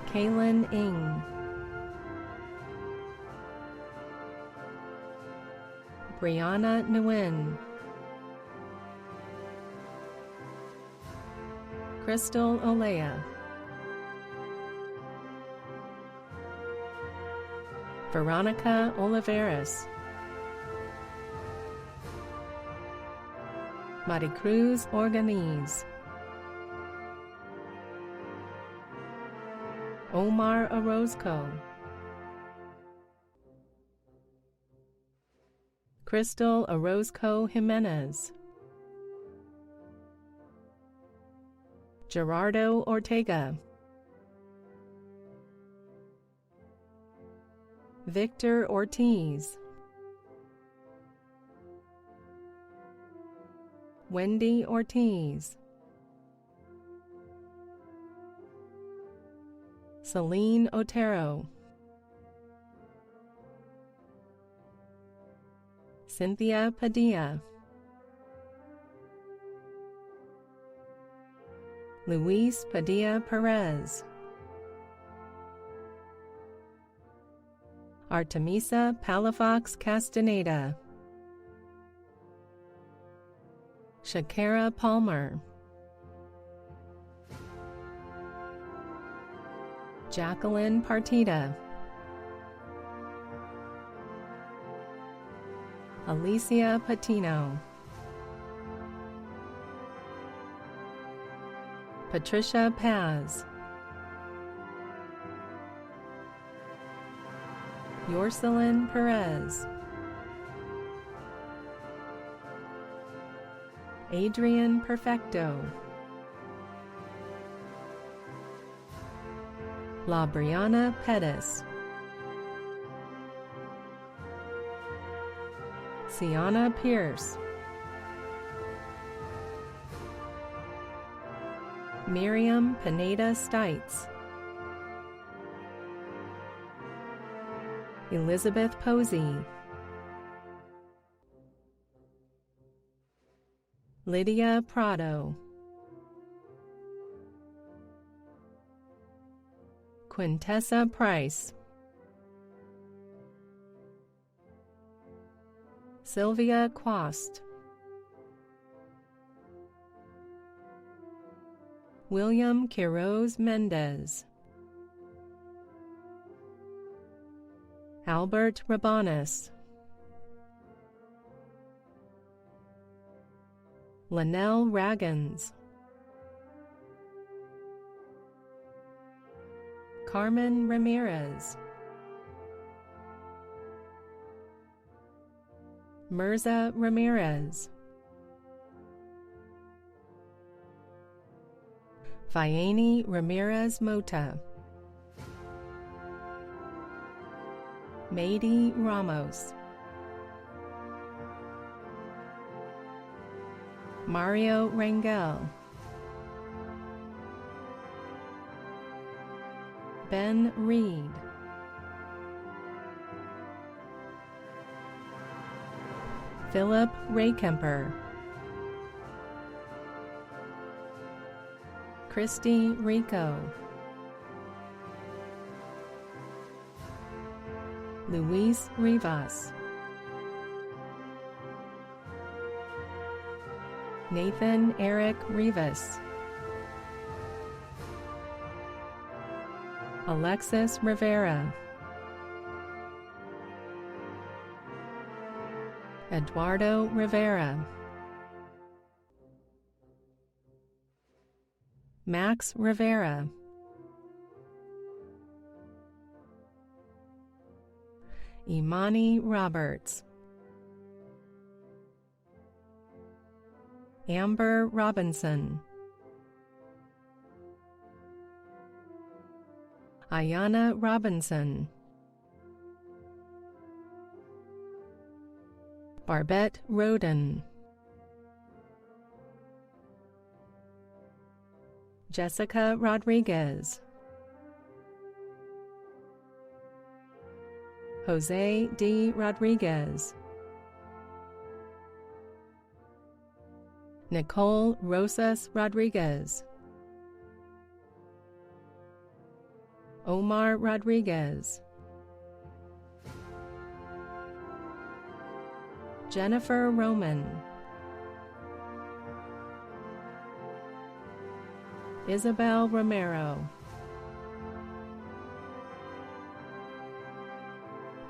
Kaylin Ng, Brianna Nguyen, Crystal Olea, Veronica Oliveras, Maricruz Organiz, Omar Orozco, Crystal Orozco Jimenez, Gerardo Ortega, Victor Ortiz, Wendy Ortiz, Celine Otero, Cynthia Padilla, Luis Padilla Perez, Artemisa Palafox Castaneda, Shakira Palmer, Jacqueline Partida, Alicia Patino, Patricia Paz, Yorcelyn Perez, Adrian Perfecto, La Brianna Pettis, Sienna Pierce, Miriam Pineda Stites, Elizabeth Posey, Lydia Prado, Quintessa Price, Sylvia Quast, William Quiroz Mendez, Albert Rabanis, Linnell Raggins, Carmen Ramirez, Mirza Ramirez, Fayeni Ramirez Mota, Mady Ramos, Mario Rangel, Ben Reed, Philip Raykemper, Christy Rico, Luis Rivas, Nathan Eric Rivas, Alexis Rivera, Eduardo Rivera, Max Rivera, Imani Roberts, Amber Robinson, Ayana Robinson, Barbette Roden, Jessica Rodriguez, Jose D. Rodriguez, Nicole Rosas Rodriguez, Omar Rodriguez, Jennifer Roman, Isabel Romero,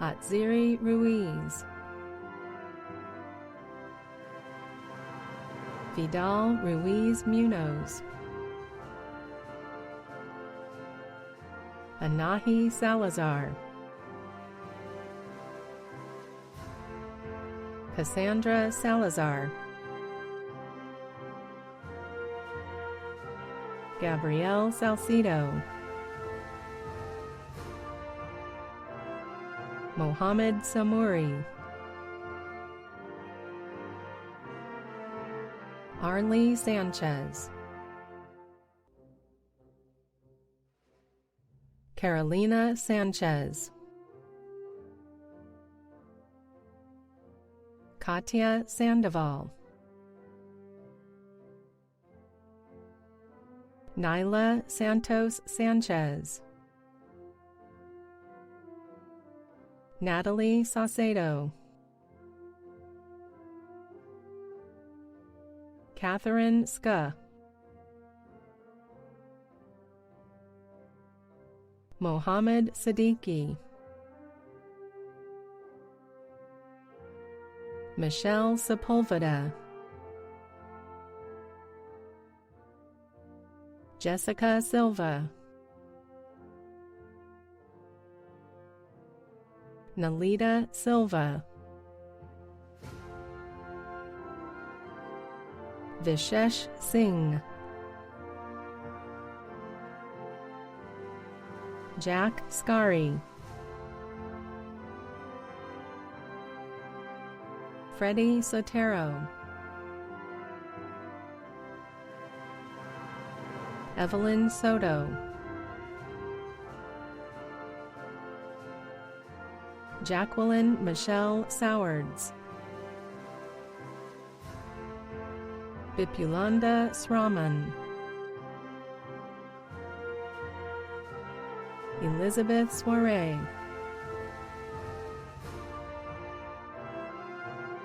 Atziri Ruiz, Vidal Ruiz Munoz, Anahi Salazar, Cassandra Salazar, Gabrielle Salcido, Mohammed Samuri, Arlie Sanchez, Carolina Sanchez, Katya Sandoval, Nyla Santos Sanchez, Natalie Saucedo, Catherine Ska, Mohammed Siddiqui, Michelle Sepulveda, Jessica Silva, Nalita Silva, Vishesh Singh, Jack Scari, Freddie Sotero, Evelyn Soto, Jacqueline Michelle Sowards, Bipulanda Sraman, Elizabeth Soiree,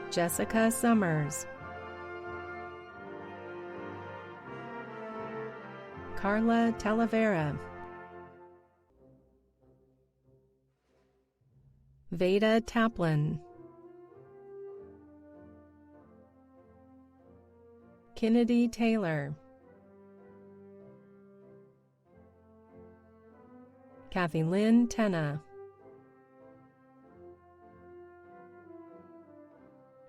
Jessica Summers, Carla Talavera, Veda Taplin, Kennedy Taylor, Kathy Lynn Tenna,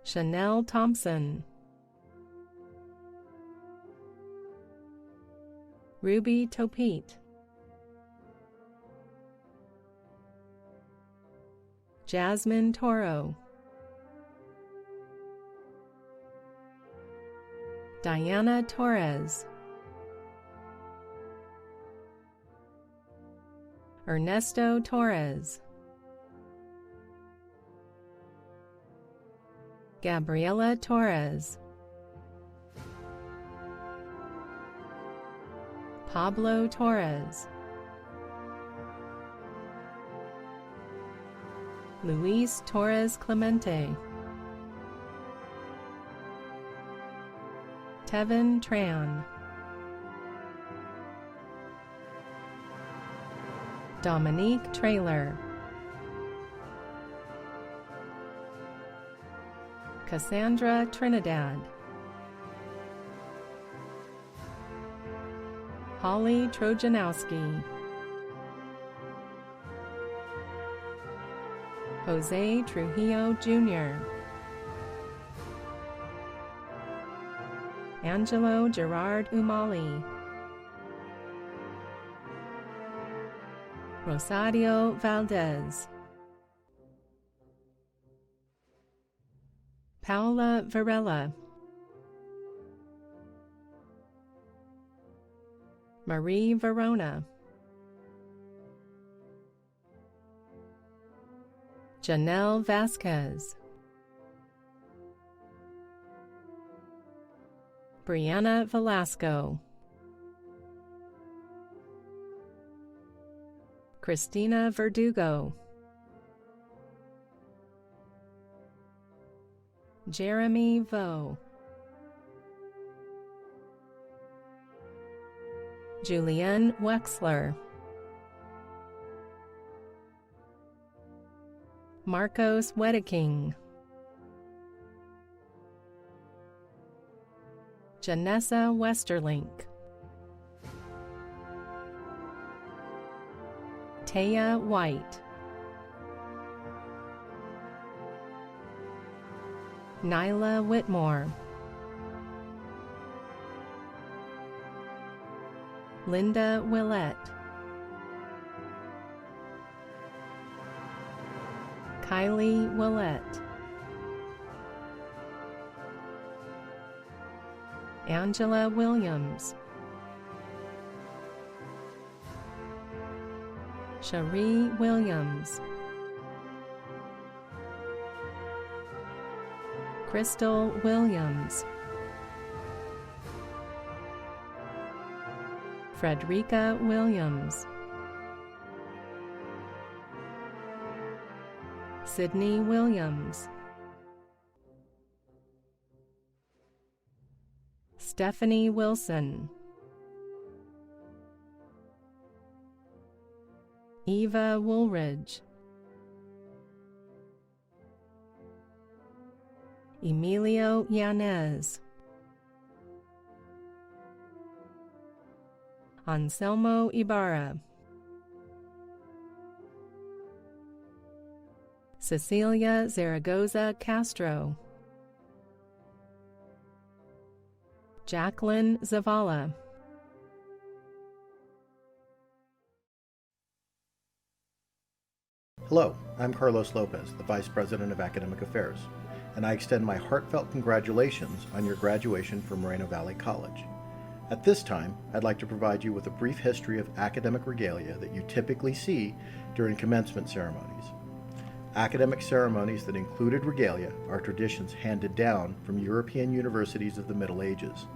Chanel Thompson, Ruby Topete, Jasmine Toro, Diana Torres, Ernesto Torres, Gabriela Torres, Pablo Torres, Luis Torres Clemente, Tevin Tran, Dominique Traylor, Cassandra Trinidad, Holly Trojanowski, Jose Trujillo Jr., Angelo Gerard Umali, Rosario Valdez, Paula Varela, Marie Verona, Janelle Vasquez, Brianna Velasco, Christina Verdugo, Jeremy Vo, Julianne Wexler, Marcos Wedeking, Janessa Westerlink, Taya White, Nyla Whitmore, Linda Willett, Kylie Willett, Angela Williams, Cherie Williams, Crystal Williams, Frederica Williams, Sydney Williams, Stephanie Wilson, Eva Woolridge, Emilio Yanez, Anselmo Ibarra, Cecilia Zaragoza Castro, Jacqueline Zavala, Hello, I'm Carlos Lopez, the Vice President of Academic Affairs, and I extend my heartfelt congratulations on your graduation from Moreno Valley College. At this time, I'd like to provide you with a brief history of academic regalia that you typically see during commencement ceremonies. Academic ceremonies that included regalia are traditions handed down from European universities of the Middle Ages.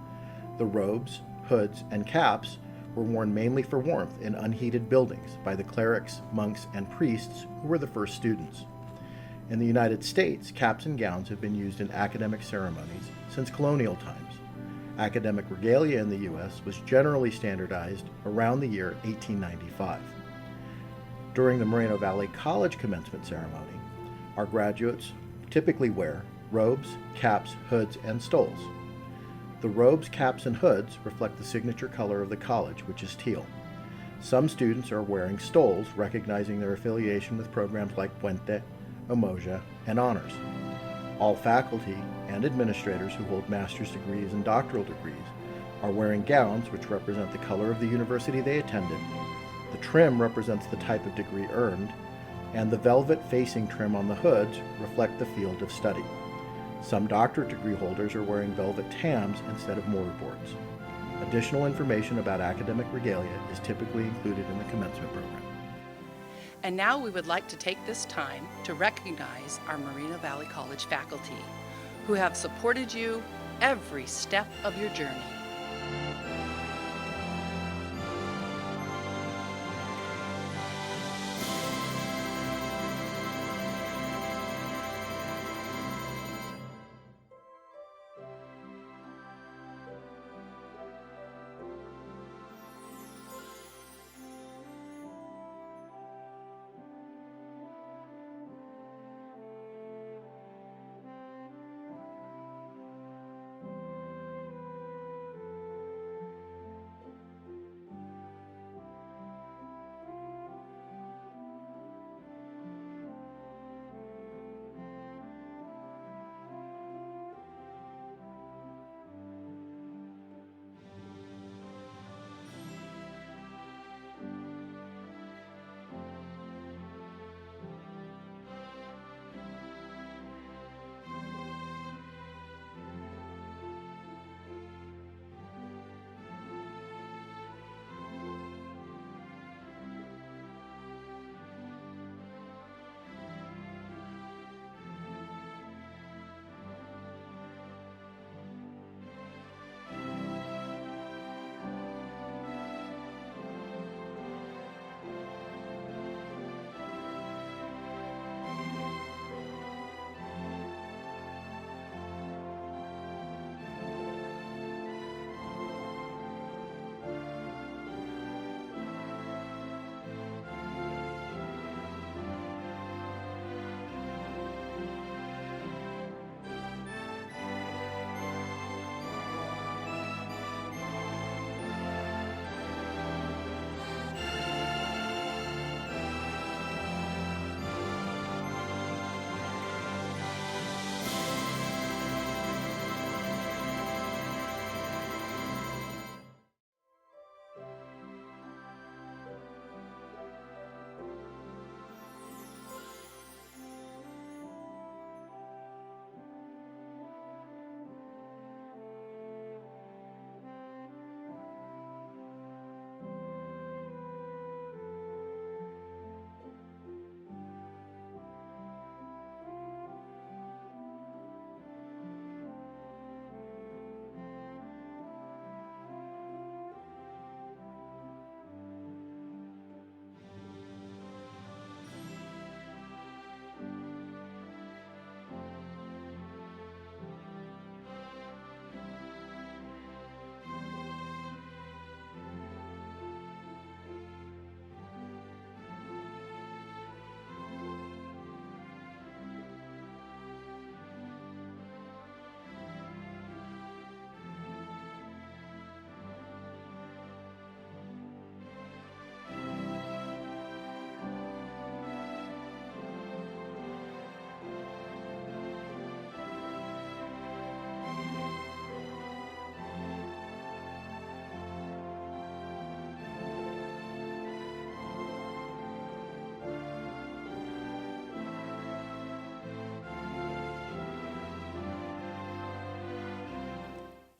The robes, hoods, and caps were worn mainly for warmth in unheated buildings by the clerics, monks, and priests who were the first students. In the United States, caps and gowns have been used in academic ceremonies since colonial times. Academic regalia in the U.S. was generally standardized around the year 1895. During the Moreno Valley College commencement ceremony, our graduates typically wear robes, caps, hoods, and stoles. The robes, caps, and hoods reflect the signature color of the college, which is teal. Some students are wearing stoles, recognizing their affiliation with programs like Puente, Umoja, and Honors. All faculty and administrators who hold master's degrees and doctoral degrees are wearing gowns which represent the color of the university they attended. The trim represents the type of degree earned, and the velvet facing trim on the hoods reflect the field of study. Some doctorate degree holders are wearing velvet tams instead of mortarboards. Additional information about academic regalia is typically included in the commencement program. And now we would like to take this time to recognize our Moreno Valley College faculty who have supported you every step of your journey.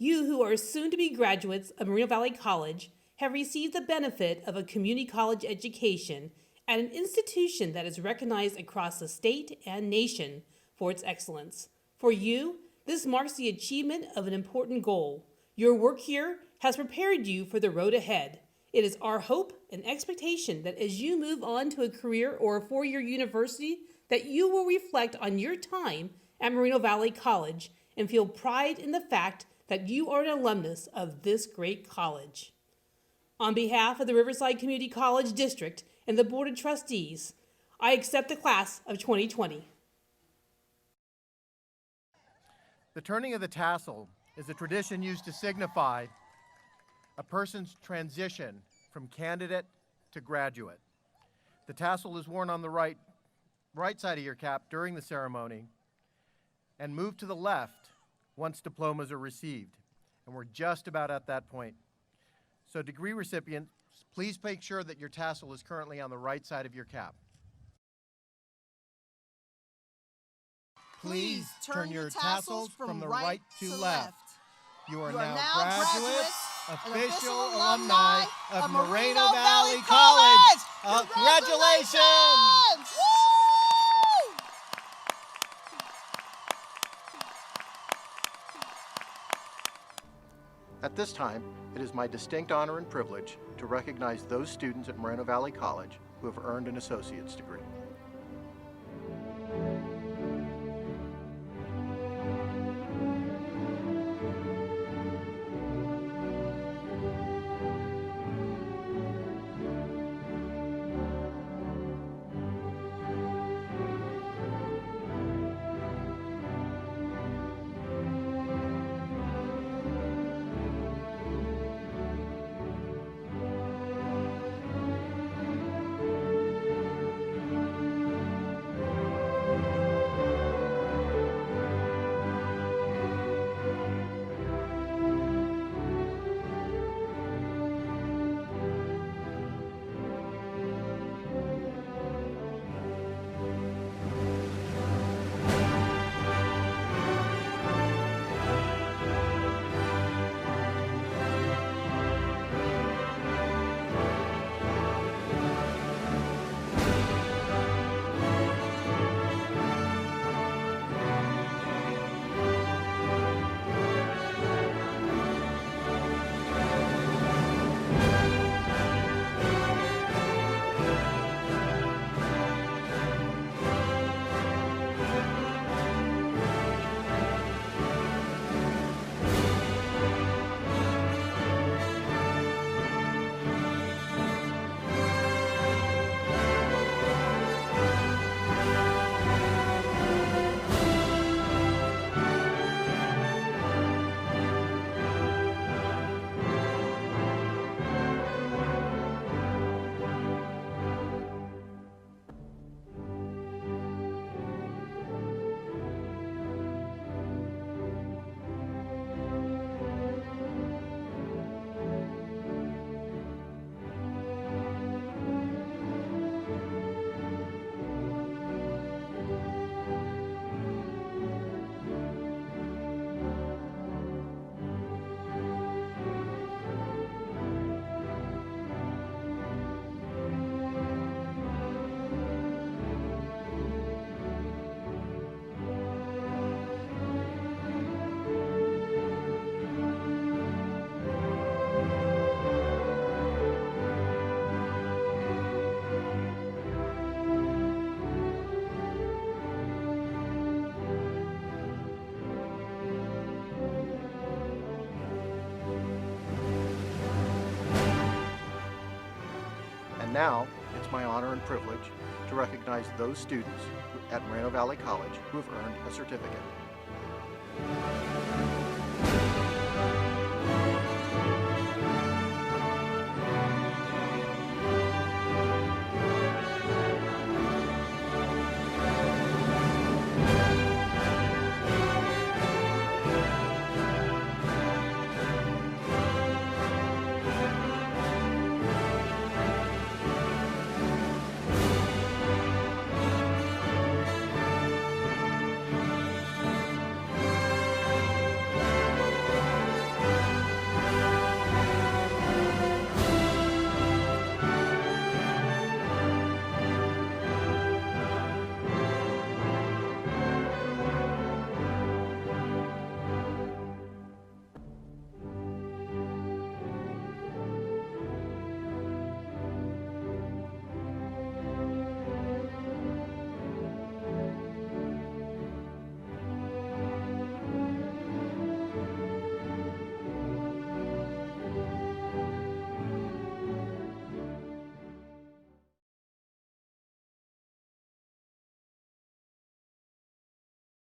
You who are soon to be graduates of Moreno Valley College have received the benefit of a community college education at an institution that is recognized across the state and nation for its excellence. For you, this marks the achievement of an important goal. Your work here has prepared you for the road ahead. It is our hope and expectation that as you move on to a career or a four-year university, that you will reflect on your time at Moreno Valley College and feel pride in the fact that you are an alumnus of this great college. On behalf of the Riverside Community College District and the Board of Trustees, I accept the class of 2020. The turning of the tassel is a tradition used to signify a person's transition from candidate to graduate. The tassel is worn on the right side of your cap during the ceremony and moved to the left once diplomas are received. And we're just about at that point. So degree recipients, please make sure that your tassel is currently on the right side of your cap. Please turn your tassels from the right to left. You are now graduates, official alumni of Moreno Valley College. Congratulations! At this time, it is my distinct honor and privilege to recognize those students at Moreno Valley College who have earned an associate's degree. And now, it's my honor and privilege to recognize those students at Moreno Valley College who have earned a certificate.